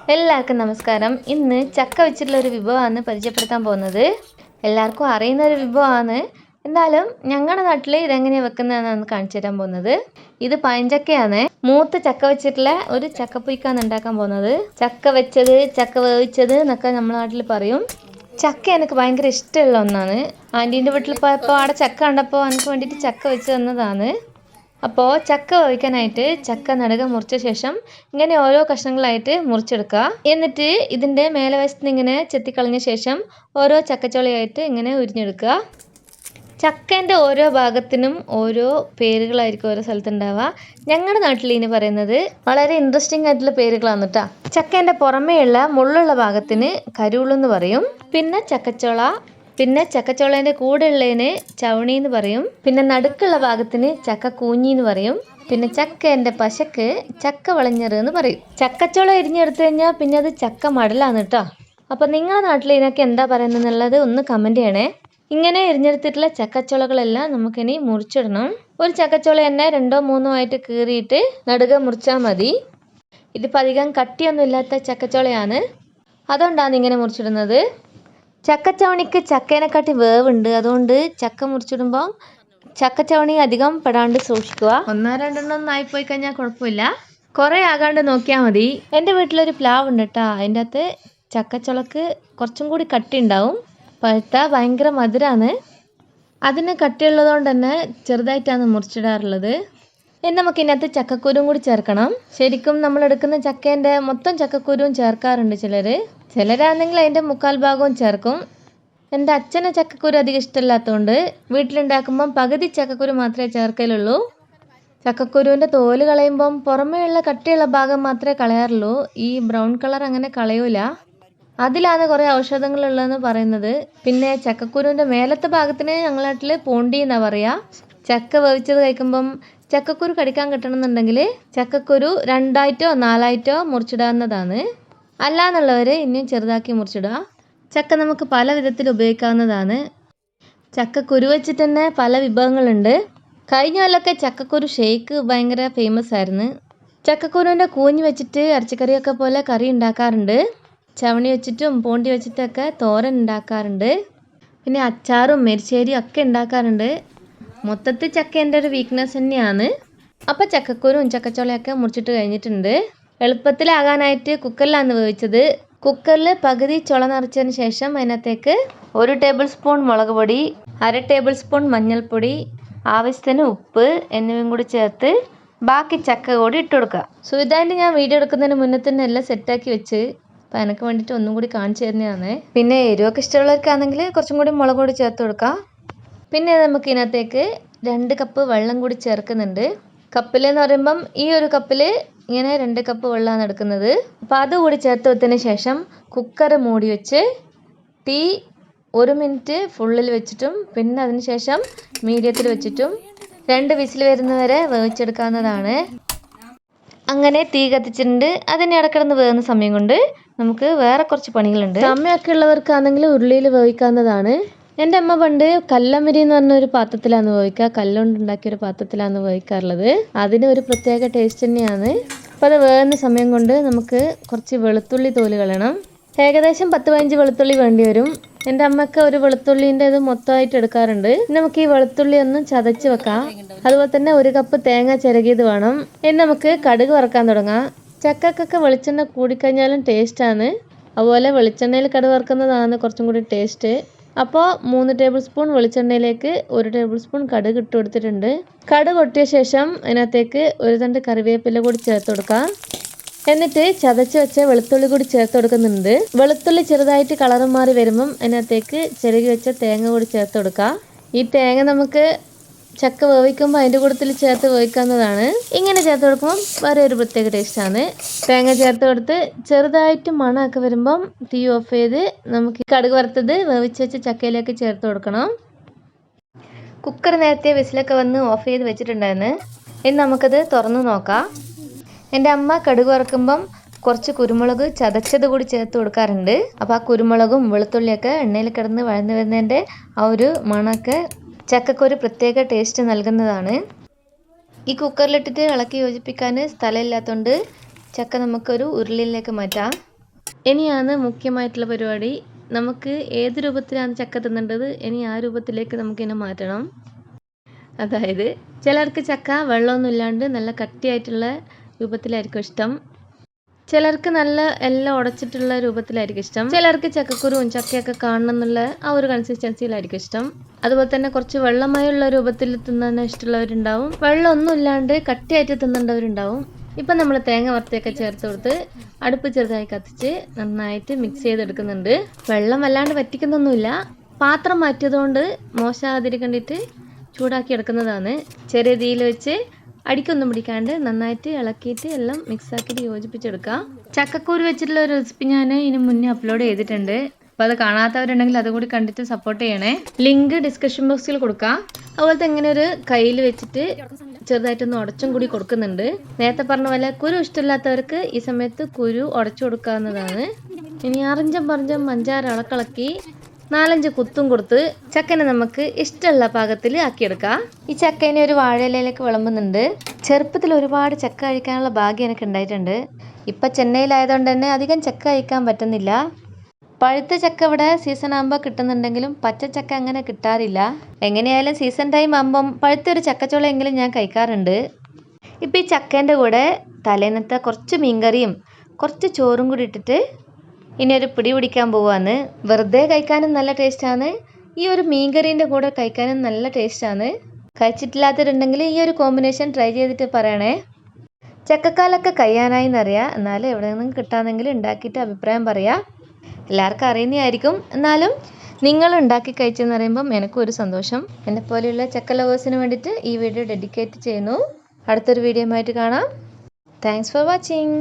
എല്ലാവർക്കും നമസ്കാരം. ഇന്ന് ചക്ക വെച്ചിട്ടുള്ള ഒരു വിഭവമാണ് പരിചയപ്പെടുത്താൻ പോകുന്നത്. എല്ലാവർക്കും അറിയുന്ന ഒരു വിഭവമാണ്. എന്നാലും ഞങ്ങളുടെ നാട്ടിൽ ഇതെങ്ങനെയാണ് വെക്കുന്നതെന്നാണ് കാണിച്ചു തരാൻ പോകുന്നത്. ഇത് പഴഞ്ചക്കയാണ്. മൂത്ത ചക്ക വെച്ചിട്ടുള്ള ഒരു ചക്കപ്പുഴുക്കാണ് ഉണ്ടാക്കാൻ പോകുന്നത്. ചക്ക വെച്ചത്, ചക്ക വേവിച്ചത് എന്നൊക്കെ നമ്മുടെ നാട്ടിൽ പറയും. ചക്ക എനിക്ക് ഭയങ്കര ഇഷ്ടമുള്ള ഒന്നാണ്. ആൻറ്റീൻ്റെ വീട്ടിൽ പോയപ്പോൾ അവിടെ ചക്ക കണ്ടപ്പോൾ എനിക്ക് വേണ്ടിയിട്ട് ചക്ക വെച്ച് തന്നതാണ്. അപ്പോൾ ചക്ക വേവിക്കാനായിട്ട് ചക്ക നടുക മുറിച്ച ശേഷം ഇങ്ങനെ ഓരോ കഷ്ണങ്ങളായിട്ട് മുറിച്ചെടുക്കുക. എന്നിട്ട് ഇതിൻ്റെ മേലവശത്ത് ഇങ്ങനെ ചെത്തിക്കളഞ്ഞ ശേഷം ഓരോ ചക്കച്ചോളയായിട്ട് ഇങ്ങനെ ഉരിഞ്ഞെടുക്കുക. ചക്കേൻ്റെ ഓരോ ഭാഗത്തിനും ഓരോ പേരുകളായിരിക്കും ഓരോ സ്ഥലത്തുണ്ടാവുക. ഞങ്ങളുടെ നാട്ടിൽ ഇനി പറയുന്നത് വളരെ ഇൻട്രസ്റ്റിംഗ് ആയിട്ടുള്ള പേരുകളാണ് കേട്ടോ. ചക്കേൻ്റെ പുറമേയുള്ള മുള്ളുള്ള ഭാഗത്തിന് കരുളെന്ന് പറയും. പിന്നെ ചക്കച്ചോള, പിന്നെ ചക്കച്ചോളേൻ്റെ കൂടെ ഉള്ളതിന് ചവണി എന്ന് പറയും. പിന്നെ നടുക്കുള്ള ഭാഗത്തിന് ചക്ക കൂഞ്ഞി എന്ന് പറയും. പിന്നെ ചക്കേൻ്റെ പശക്ക് ചക്ക വളഞ്ഞറ് എന്ന് പറയും. ചക്കച്ചോള എരിഞ്ഞെടുത്തു കഴിഞ്ഞാൽ പിന്നെ അത് ചക്ക മടലാണ് കേട്ടോ. അപ്പം നിങ്ങളുടെ നാട്ടിൽ ഇതിനൊക്കെ എന്താ പറയുന്നതെന്നുള്ളത് ഒന്ന് കമൻറ്റ് ചെയ്യണേ. ഇങ്ങനെ എരിഞ്ഞെടുത്തിട്ടുള്ള ചക്കച്ചോളകളെല്ലാം നമുക്കിനി മുറിച്ചിടണം. ഒരു ചക്കച്ചോള തന്നെ 2 or 3 ആയിട്ട് കീറിയിട്ട് നടുക മുറിച്ചാൽ മതി. ഇതിപ്പോൾ അധികം കട്ടിയൊന്നും ഇല്ലാത്ത ചക്കച്ചോളയാണ്, അതുകൊണ്ടാണ് ഇങ്ങനെ മുറിച്ചിടുന്നത്. ചക്കച്ചവണിക്ക് ചക്കേനെക്കാട്ടി വേവുണ്ട്. അതുകൊണ്ട് ചക്ക മുറിച്ചിടുമ്പോൾ ചക്കച്ചവണി അധികം പെടാണ്ട് സൂക്ഷിക്കുക. 1-2 ആയിപ്പോയി കഴിഞ്ഞാൽ കുഴപ്പമില്ല, കുറേ ആകാണ്ട് നോക്കിയാൽ മതി. എൻ്റെ വീട്ടിലൊരു പ്ലാവ് ഉണ്ട് കേട്ടോ. അതിൻ്റെ അകത്ത് ചക്കച്ചുളക്ക് കുറച്ചും കൂടി കട്ടി ഉണ്ടാവും. പഴുത്ത ഭയങ്കര മധുരമാണ്. അതിന് കട്ടിയുള്ളതുകൊണ്ട് തന്നെ ചെറുതായിട്ടാണ് മുറിച്ചിടാറുള്ളത്. ഇനി നമുക്ക് ഇതിനകത്ത് ചക്കക്കുരുവും കൂടി ചേർക്കണം. ശരിക്കും നമ്മൾ എടുക്കുന്ന ചക്കേൻ്റെ മൊത്തം ചക്കക്കുരുവും ചേർക്കാറുണ്ട് ചിലരാണെങ്കിൽ അതിൻ്റെ 3/4 ഭാഗവും ചേർക്കും. എൻ്റെ അച്ഛന് ചക്കക്കുരു അധികം ഇഷ്ടമില്ലാത്തതുകൊണ്ട് വീട്ടിലുണ്ടാക്കുമ്പം പകുതി ചക്കക്കുരു മാത്രമേ ചേർക്കലുള്ളൂ. ചക്കക്കുരുവിൻ്റെ തോല് കളയുമ്പം പുറമേയുള്ള കട്ടിയുള്ള ഭാഗം മാത്രമേ കളയാറുള്ളൂ. ഈ ബ്രൗൺ കളർ അങ്ങനെ കളയൂല. അതിലാണ് കുറേ ഔഷധങ്ങളുള്ളതെന്ന് പറയുന്നത്. പിന്നെ ചക്കക്കുരുവിൻ്റെ മേലത്തെ ഭാഗത്തിന് ഞങ്ങളുടെ നാട്ടിൽ പോണ്ടി എന്നാണ് പറയുക. ചക്ക വേവിച്ചത് കഴിക്കുമ്പം ചക്കക്കുരു കടിക്കാൻ കിട്ടണമെന്നുണ്ടെങ്കിൽ ചക്കക്കുരു 2 or 4 മുറിച്ചിടാവുന്നതാണ്. അല്ലാന്നുള്ളവർ ഇനിയും ചെറുതാക്കി മുറിച്ചിടുക. ചക്ക നമുക്ക് പല വിധത്തിൽ ഉപയോഗിക്കാവുന്നതാണ്. ചക്കക്കുരു വെച്ചിട്ട് തന്നെ പല വിഭവങ്ങളുണ്ട്. കഴിഞ്ഞ കൊല്ലമൊക്കെ ചക്കക്കുരു ഷേക്ക് ഭയങ്കര ഫേമസ് ആയിരുന്നു. ചക്കക്കുരുവിൻ്റെ കൂഞ്ഞ് വെച്ചിട്ട് ഇറച്ചിക്കറിയൊക്കെ പോലെ കറി ഉണ്ടാക്കാറുണ്ട്. ചവണി വെച്ചിട്ടും പോണ്ടി വെച്ചിട്ടൊക്കെ തോരൻ ഉണ്ടാക്കാറുണ്ട്. പിന്നെ അച്ചാറും മെരിശ്ശേരിയും ഒക്കെ ഉണ്ടാക്കാറുണ്ട്. മൊത്തത്തിൽ ചക്ക എൻ്റെ ഒരു വീക്ക്നെസ് തന്നെയാണ്. അപ്പോൾ ചക്കക്കുരും ചക്കച്ചോളയൊക്കെ മുറിച്ചിട്ട് കഴിഞ്ഞിട്ടുണ്ട്. എളുപ്പത്തിലാകാനായിട്ട് കുക്കറിലാണ് വേവിച്ചത്. കുക്കറിൽ പകുതി ചുള നിറച്ചതിന് ശേഷം അതിനകത്തേക്ക് 1 ടേബിൾ സ്പൂൺ മുളക് പൊടി, 1/2 ടേബിൾ സ്പൂൺ മഞ്ഞൾപ്പൊടി, ആവശ്യത്തിന് ഉപ്പ് എന്നിവയും കൂടി ചേർത്ത് ബാക്കി ചക്ക കൂടി ഇട്ട് കൊടുക്കുക. സുവിധായിട്ട് ഞാൻ വീഡിയോ എടുക്കുന്നതിന് മുന്നേ തന്നെ എല്ലാം സെറ്റാക്കി വെച്ച് അപ്പോൾ എനിക്ക് വേണ്ടിയിട്ട് ഒന്നും കൂടി കാണിച്ചു തരുന്നതാണ്. പിന്നെ എരിവൊക്കെ ഇഷ്ടമുള്ളവർക്കാണെങ്കിൽ കുറച്ചും കൂടി മുളക് പൊടി ചേർത്ത് കൊടുക്കാം. പിന്നെ നമുക്ക് ഇതിനകത്തേക്ക് 2 കപ്പ് വെള്ളം കൂടി ചേർക്കുന്നുണ്ട്. കപ്പിലെന്ന് പറയുമ്പം ഈ ഒരു കപ്പിൽ ഇങ്ങനെ 2 കപ്പ് വെള്ളമാണ് എടുക്കുന്നത്. അപ്പോൾ അതുകൂടി ചേർത്ത് വെച്ചതിന് ശേഷം കുക്കർ മൂടി വെച്ച് തീ 1 മിനിറ്റ് ഫുള്ളിൽ വെച്ചിട്ടും പിന്നെ അതിന് ശേഷം മീഡിയത്തിൽ വെച്ചിട്ടും 2 വിസിൽ വരുന്നവരെ വേവിച്ചെടുക്കാവുന്നതാണ്. അങ്ങനെ തീ കത്തിച്ചിട്ടുണ്ട്. അതിന് ഇടക്കിടന്ന് വേകുന്ന സമയം കൊണ്ട് നമുക്ക് വേറെ കുറച്ച് പണികളുണ്ട്. അമ്മയൊക്കെ ഉള്ളവർക്കാണെങ്കിൽ ഉരുളിയിൽ വേവിക്കാവുന്നതാണ്. എൻ്റെ അമ്മ പണ്ട് കല്ലമരി എന്ന് പറഞ്ഞൊരു പാത്രത്തിലാണ് വേവിക്കുക. കല്ലുകൊണ്ട് ഉണ്ടാക്കിയൊരു പാത്രത്തിലാണ് വേവിക്കാറുള്ളത്. അതിന് ഒരു പ്രത്യേക ടേസ്റ്റ് തന്നെയാണ്. അപ്പോൾ അത് വേകുന്ന സമയം കൊണ്ട് നമുക്ക് കുറച്ച് വെളുത്തുള്ളി തോല് കളയണം. ഏകദേശം 10-15 വെളുത്തുള്ളി വേണ്ടി വരും. എൻ്റെ അമ്മക്ക് ഒരു വെളുത്തുള്ളീൻ്റെ ഇത് മൊത്തമായിട്ട് എടുക്കാറുണ്ട്. നമുക്ക് ഈ വെളുത്തുള്ളി ഒന്ന് ചതച്ച് വെക്കാം. അതുപോലെ തന്നെ 1 കപ്പ് തേങ്ങ ചിരകിയത് വേണം. ഇനി നമുക്ക് കടുക് വറുക്കാൻ തുടങ്ങാം. ചക്കക്കൊക്കെ വെളിച്ചെണ്ണ കൂടിക്കഴിഞ്ഞാലും ടേസ്റ്റാണ്. അതുപോലെ വെളിച്ചെണ്ണയിൽ കടുക് വറുക്കുന്നതാണ് കുറച്ചും കൂടി ടേസ്റ്റ്. അപ്പോൾ 3 ടേബിൾ സ്പൂൺ വെളിച്ചെണ്ണയിലേക്ക് 1 ടേബിൾ സ്പൂൺ കടുക് ഇട്ട് കൊടുത്തിട്ടുണ്ട്. കടുക് പൊട്ടിയ ശേഷം അതിനകത്തേക്ക് 1 തണ്ട് കറിവേപ്പില കൂടി ചേർത്ത് കൊടുക്കാം. എന്നിട്ട് ചതച്ച് വെച്ച വെളുത്തുള്ളി കൂടി ചേർത്ത് കൊടുക്കുന്നുണ്ട്. വെളുത്തുള്ളി ചെറുതായിട്ട് കളർ മാറി വരുമ്പം അതിനകത്തേക്ക് ചിരകി വെച്ച തേങ്ങ കൂടി ചേർത്ത് കൊടുക്കാം. ഈ തേങ്ങ നമുക്ക് ചക്ക വേവിക്കുമ്പോൾ അതിൻ്റെ കൂട്ടത്തിൽ ചേർത്ത് വേവിക്കാവുന്നതാണ്. ഇങ്ങനെ ചേർത്ത് കൊടുക്കുമ്പം വേറെ ഒരു പ്രത്യേക ടേസ്റ്റാണ്. തേങ്ങ ചേർത്ത് കൊടുത്ത് ചെറുതായിട്ട് മണമൊക്കെ വരുമ്പം തീ ഓഫ് ചെയ്ത് നമുക്ക് കടുക് വറുത്തത് വേവിച്ച് വെച്ച ചക്കയിലേക്ക് ചേർത്ത് കൊടുക്കണം. കുക്കർ നേരത്തെ വിസിലൊക്കെ വന്ന് ഓഫ് ചെയ്ത് വെച്ചിട്ടുണ്ടായിരുന്നു. ഇനി നമുക്കത് തുറന്ന് നോക്കാം. എൻ്റെ അമ്മ കടുക് വറുക്കുമ്പം കുറച്ച് കുരുമുളക് ചതച്ചത് കൂടി ചേർത്ത് കൊടുക്കാറുണ്ട്. അപ്പോൾ ആ കുരുമുളകും വെളുത്തുള്ളിയൊക്കെ എണ്ണയിൽ കിടന്ന് വഴന്ന് വരുന്നതിൻ്റെ ആ ഒരു മണമൊക്കെ ചക്കക്കൊരു പ്രത്യേക ടേസ്റ്റ് നൽകുന്നതാണ്. ഈ കുക്കറിലിട്ടിട്ട് ഇളക്കി യോജിപ്പിക്കാൻ സ്ഥലമില്ലാത്തതുകൊണ്ട് ചക്ക നമുക്കൊരു ഉരുളിയിലേക്ക് മാറ്റാം. ഇനിയാണ് മുഖ്യമായിട്ടുള്ള പരിപാടി. നമുക്ക് ഏത് രൂപത്തിലാണ് ചക്ക തിന്നേണ്ടത്, ഇനി ആ രൂപത്തിലേക്ക് നമുക്കിനെ മാറ്റണം. അതായത് ചിലർക്ക് ചക്ക വെള്ളമൊന്നും ഇല്ലാണ്ട് നല്ല കട്ടിയായിട്ടുള്ള രൂപത്തിലായിരിക്കും ഇഷ്ടം. ചിലർക്ക് നല്ല എല്ലാം ഉടച്ചിട്ടുള്ള രൂപത്തിലായിരിക്കും ഇഷ്ടം. ചിലർക്ക് ചക്കക്കുരുവും ചക്കയൊക്കെ കാണണം എന്നുള്ള ആ ഒരു കൺസിസ്റ്റൻസിയിലായിരിക്കും ഇഷ്ടം. അതുപോലെ തന്നെ കുറച്ച് വെള്ളമയമുള്ള രൂപത്തിൽ തിന്നാൻ ഇഷ്ടമുള്ളവരുണ്ടാവും. വെള്ളമൊന്നും ഇല്ലാണ്ട് കട്ടിയായിട്ട് തിന്നേണ്ടവരുണ്ടാവും. ഇപ്പം നമ്മൾ തേങ്ങ വറുത്തൊക്കെ ചേർത്ത് കൊടുത്ത് അടുപ്പ് ചെറുതായി കത്തിച്ച് നന്നായിട്ട് മിക്സ് ചെയ്തെടുക്കുന്നുണ്ട്. വെള്ളം വല്ലാണ്ട് വറ്റിക്കുന്നൊന്നുമില്ല, പാത്രം മാറ്റിയതുകൊണ്ട് മോശമാകാതിരിക്കണ്ടിട്ട് ചൂടാക്കി എടുക്കുന്നതാണ്. ചെറിയ തീയിൽ വെച്ച് അടിക്കൊന്നും പിടിക്കാണ്ട് നന്നായിട്ട് ഇളക്കിയിട്ട് എല്ലാം മിക്സാക്കിയിട്ട് യോജിപ്പിച്ചെടുക്കാം. ചക്കക്കൂര് വെച്ചിട്ടുള്ള ഒരു റെസിപ്പി ഞാൻ ഇതിന് മുന്നേ അപ്ലോഡ് ചെയ്തിട്ടുണ്ട്. അപ്പോൾ അത് കാണാത്തവരുണ്ടെങ്കിൽ അതുകൂടി കണ്ടിട്ട് സപ്പോർട്ട് ചെയ്യണേ. ലിങ്ക് ഡിസ്ക്രിപ്ഷൻ ബോക്സിൽ കൊടുക്കാം. അതുപോലത്തെ ഇങ്ങനെ ഒരു കയ്യിൽ വെച്ചിട്ട് ചെറുതായിട്ടൊന്ന് ഉടച്ചും കൂടി കൊടുക്കുന്നുണ്ട്. നേരത്തെ പറഞ്ഞ പോലെ കുരു ഇഷ്ടമില്ലാത്തവർക്ക് ഈ സമയത്ത് കുരു ഉടച്ചു കൊടുക്കാവുന്നതാണ്. ഇനി അറിഞ്ചം പറഞ്ഞം 5-6 ഇളക്കിളക്കി 4-5 കുത്തും കൊടുത്ത് ചക്കനെ നമുക്ക് ഇഷ്ടമുള്ള പാകത്തിൽ ആക്കിയെടുക്കാം. ഈ ചക്കേനെ ഒരു വാഴയിലേക്ക് വിളമ്പുന്നുണ്ട്. ചെറുപ്പത്തിൽ ഒരുപാട് ചക്ക കഴിക്കാനുള്ള ഭാഗ്യം എനിക്ക് ഉണ്ടായിട്ടുണ്ട്. ഇപ്പം ചെന്നൈയിലായതുകൊണ്ട് തന്നെ അധികം ചക്ക കഴിക്കാൻ പറ്റുന്നില്ല. പഴുത്ത ചക്ക ഇവിടെ സീസൺ ആകുമ്പോൾ കിട്ടുന്നുണ്ടെങ്കിലും പച്ച ചക്ക അങ്ങനെ കിട്ടാറില്ല. എങ്ങനെയായാലും സീസൺ ടൈം ആകുമ്പം പഴുത്തൊരു ചക്കച്ചോളയെങ്കിലും ഞാൻ കഴിക്കാറുണ്ട്. ഇപ്പം ഈ ചക്കേൻ്റെ കൂടെ തലേന്നത്തെ കുറച്ച് മീൻകറിയും കുറച്ച് ചോറും കൂടി ഇട്ടിട്ട് ഇനി ഒരു പിടി പിടിക്കാൻ പോവാന്ന്. വെറുതെ കഴിക്കാനും നല്ല ടേസ്റ്റാണ്, ഈ ഒരു മീൻകറീൻ്റെ കൂടെ കഴിക്കാനും നല്ല ടേസ്റ്റാണ്. കഴിച്ചിട്ടില്ലാത്തവരുണ്ടെങ്കിൽ ഈ ഒരു കോമ്പിനേഷൻ ട്രൈ ചെയ്തിട്ട് പറയണേ. ചക്കക്കാലൊക്കെ കഴിയാനായി എന്നറിയാം, എന്നാലും എവിടെ നിന്നും കിട്ടാമെങ്കിൽ ഉണ്ടാക്കിയിട്ട് അഭിപ്രായം പറയാം. എല്ലാവർക്കും അറിയുന്നതായിരിക്കും, എന്നാലും നിങ്ങൾ ഉണ്ടാക്കി കഴിച്ചെന്ന് പറയുമ്പം എനിക്കും ഒരു സന്തോഷം. എന്നെ പോലെയുള്ള ചക്ക ലവേഴ്സിന് വേണ്ടിയിട്ട് ഈ വീഡിയോ ഡെഡിക്കേറ്റ് ചെയ്യുന്നു. അടുത്തൊരു വീഡിയോ ആയിട്ട് കാണാം. Thanks for watching.